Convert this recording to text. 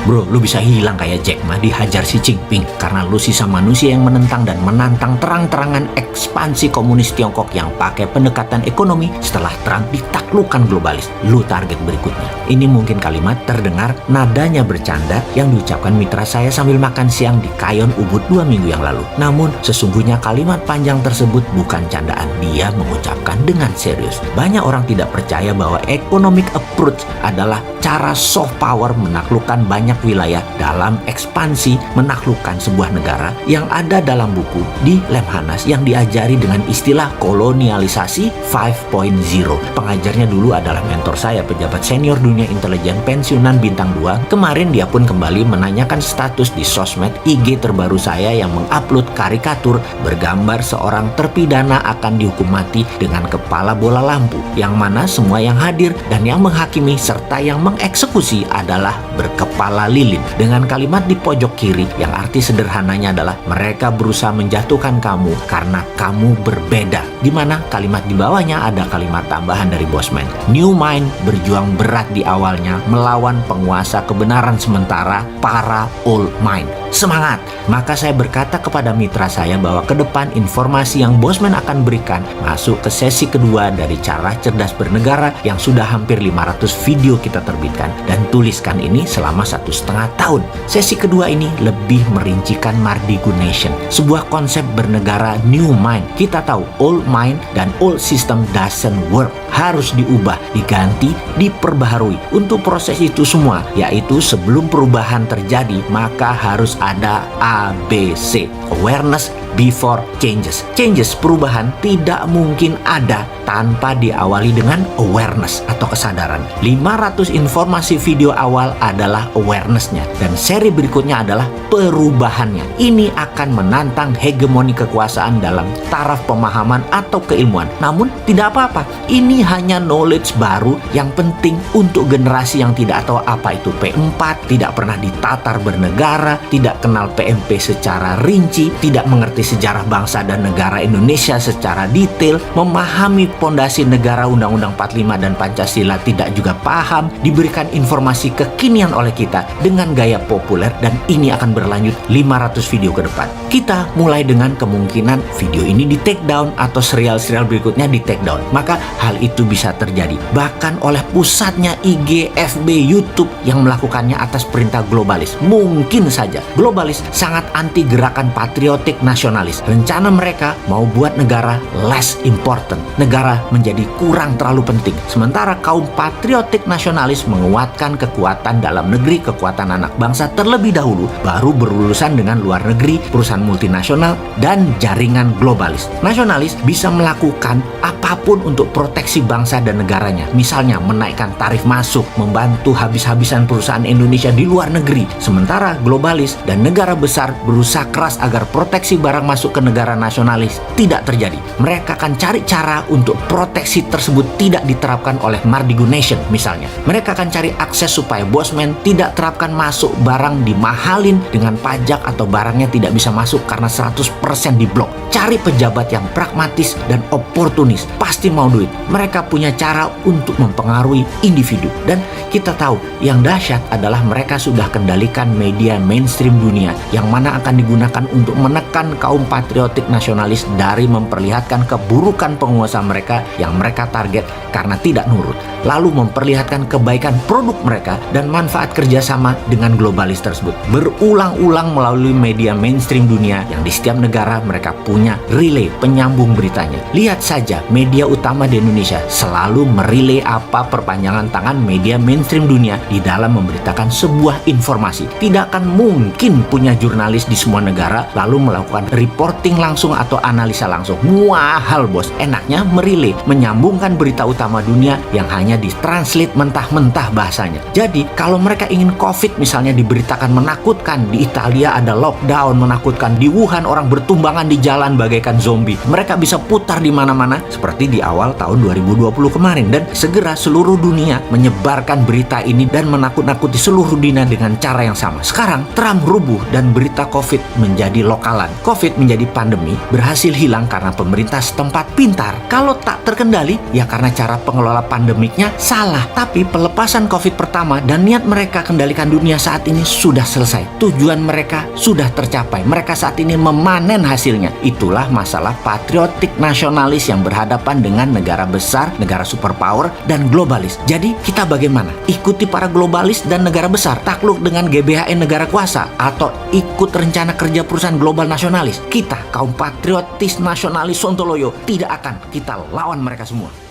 Bro, lu bisa hilang kayak Jack Ma dihajar si Jinping karena lu sisa manusia yang menentang dan menantang terang-terangan ekspansi komunis Tiongkok yang pakai pendekatan ekonomi setelah Trump ditaklukkan globalis. Lu target berikutnya. Ini mungkin kalimat terdengar nadanya bercanda yang diucapkan mitra saya sambil makan siang di Kayon Ubud 2 minggu yang lalu. Namun sesungguhnya kalimat panjang tersebut bukan candaan. Dia mengucapkan dengan serius. Banyak orang tidak percaya bahwa economic approach adalah cara soft power menaklukkan banyak wilayah dalam ekspansi menaklukkan sebuah negara yang ada dalam buku di Lemhanas yang diajari dengan istilah kolonialisasi 5.0. Pengajarnya dulu adalah mentor saya, pejabat senior dunia intelijen pensiunan bintang 2. Kemarin dia pun kembali menanyakan status di sosmed IG terbaru saya yang mengupload karikatur bergambar seorang terpidana akan dihukum mati dengan kepala bola lampu, yang mana semua yang hadir dan yang menghakimi serta yang mengeksekusi adalah berkepala lilin. Dengan kalimat di pojok kiri yang arti sederhananya adalah mereka berusaha menjatuhkan kamu karena kamu berbeda. Di mana kalimat di bawahnya ada kalimat tambahan dari Bosman. New Mind berjuang berat di awalnya melawan penguasa kebenaran sementara para Old Mind. Semangat! Maka saya berkata kepada mitra saya bahwa ke depan informasi yang Bosman akan berikan masuk ke sesi kedua dari cara cerdas bernegara yang sudah hampir 500 video kita terbitkan dan tuliskan ini selama 1,5 tahun. Sesi kedua ini lebih merincikan Mardigu Nation, sebuah konsep bernegara new mind. Kita tahu old mind dan old system doesn't work, harus diubah, diganti, diperbaharui. Untuk proses itu semua, yaitu sebelum perubahan terjadi maka harus ada ABC, awareness before changes. Changes, perubahan tidak mungkin ada tanpa diawali dengan awareness atau kesadaran. 500 informasi video awal adalah awareness-nya dan seri berikutnya adalah perubahannya. Ini akan menantang hegemoni kekuasaan dalam taraf pemahaman atau keilmuan. Namun tidak apa-apa, ini hanya knowledge baru yang penting untuk generasi yang tidak tahu apa itu P4, tidak pernah ditatar bernegara, tidak kenal PMP secara rinci, tidak mengerti sejarah bangsa dan negara Indonesia secara detail, memahami pondasi negara Undang-Undang 45 dan Pancasila tidak juga paham, diberikan informasi kekinian oleh kita dengan gaya populer, dan ini akan berlanjut 500 video ke depan. Kita mulai dengan kemungkinan video ini di take down atau serial-serial berikutnya di take down. Maka hal itu bisa terjadi bahkan oleh pusatnya IG, FB, YouTube yang melakukannya atas perintah globalis. Mungkin saja globalis sangat anti gerakan patriotik nasionalis. Rencana mereka mau buat negara less important, negara menjadi kurang terlalu penting. Sementara kaum patriotik nasionalis menguatkan kekuatan dalam negeri, kekuatan anak bangsa terlebih dahulu, baru berurusan dengan luar negeri, perusahaan multinasional, dan jaringan globalis. Nasionalis bisa melakukan apapun untuk proteksi bangsa dan negaranya. Misalnya menaikkan tarif masuk, membantu habis-habisan perusahaan Indonesia di luar negeri. Sementara globalis dan negara besar berusaha keras agar proteksi barang masuk ke negara nasionalis tidak terjadi. Mereka akan cari cara untuk proteksi tersebut tidak diterapkan oleh Mardigu Nation misalnya. Mereka akan cari akses supaya Bosman tidak terapkan masuk barang dimahalin dengan pajak atau barangnya tidak bisa masuk karena 100% diblok. Cari pejabat yang pragmatis dan oportunis, pasti mau duit. Mereka punya cara untuk mempengaruhi individu. Dan kita tahu yang dahsyat adalah mereka sudah kendalikan media mainstream dunia yang mana akan digunakan untuk menekan kaum patriotik nasionalis dari memperlihatkan keburukan penguasa mereka yang mereka target karena tidak nurut, lalu memperlihatkan kebaikan produk mereka dan manfaat kerjasama dengan globalis tersebut. Berulang-ulang melalui media mainstream dunia yang di setiap negara mereka punya relay penyambung beritanya. Lihat saja media utama di Indonesia selalu merilai apa perpanjangan tangan media mainstream dunia di dalam memberitakan sebuah informasi. Tidak akan mungkin punya jurnalis di semua negara lalu melakukan reporting langsung atau analisa langsung. Muahal bos, enaknya merilai, menyambungkan berita utama dunia yang hanya ditranslate mentah-mentah bahasanya. Jadi kalau mereka ingin COVID misalnya diberitakan menakutkan, di Italia ada lockdown menakutkan, di Wuhan orang bertumbangan di jalan bagaikan zombie, mereka bisa putar di mana-mana seperti di awal tahun 2020 kemarin, dan segera seluruh dunia menyebarkan berita ini dan menakut-nakuti seluruh dunia dengan cara yang sama. Sekarang Trump rubuh dan berita COVID menjadi lokalan. COVID menjadi pandemi berhasil hilang karena pemerintah setempat pintar. Kalau tak terkendali, ya karena cara pengelola pandemiknya salah. Tapi pelepasan COVID pertama dan niat mereka kendalikan dunia saat ini sudah selesai. Tujuan mereka sudah tercapai. Mereka saat ini memanen hasilnya. Itulah masalah patriotik nasionalis yang berhadapan dengan negara besar, negara superpower, dan globalis. Jadi kita bagaimana? Ikuti para globalis dan negara besar, takluk dengan GBHN negara kuasa, atau ikut rencana kerja perusahaan global nasionalis? Kita, kaum patriotis nasionalis Sontoloyo, tidak akan kita lawan mereka semua.